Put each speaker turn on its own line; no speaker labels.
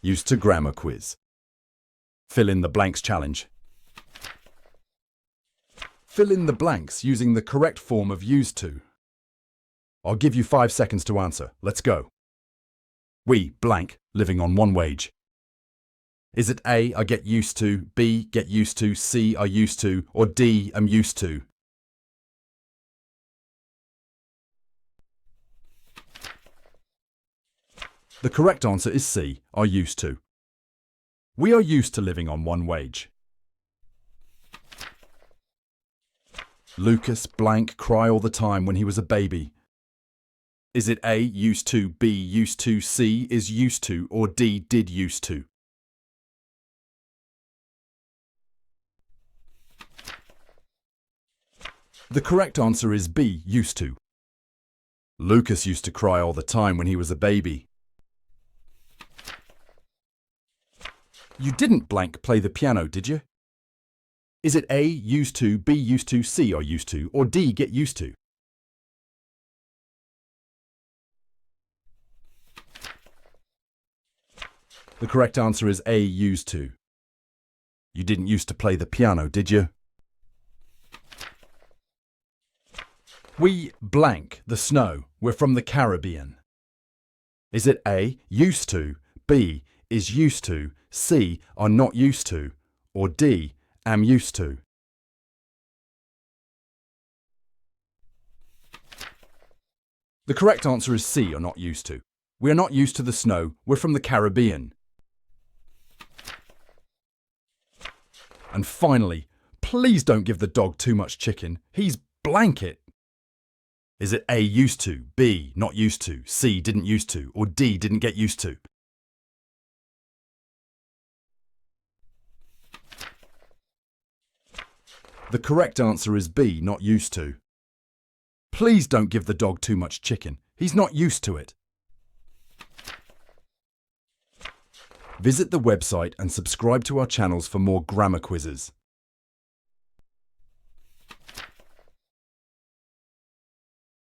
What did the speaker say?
Used to grammar quiz. Fill in the blanks challenge. Fill in the blanks using the correct form of used to. I'll give you 5 seconds to answer. Let's go. We, blank, living on one wage. Is it A, I get used to, B, get used to, C, I used to, or D, I'm used to? The correct answer is C, are used to. We are used to living on one wage. Lucas, blank, cry all the time when he was a baby. Is it A, used to, B, used to, C, is used to, or D, did used to? The correct answer is B, used to. Lucas used to cry all the time when he was a baby. You didn't blank play the piano, did you? Is it A, used to, B, used to, C, are used to, or D, get used to? The correct answer is A, used to. You didn't used to play the piano, did you? We blank the snow. We're from the Caribbean. Is it A, used to, B, is used to, C, are not used to, or D, am used to? The correct answer is C, are not used to. We are not used to the snow. We're from the Caribbean. And finally, please don't give the dog too much chicken. He's blanket. Is it A, used to, B, not used to, C, didn't used to, or D, didn't get used to? The correct answer is B, not used to. Please don't give the dog too much chicken. He's not used to it. Visit the website and subscribe to our channels for more grammar quizzes.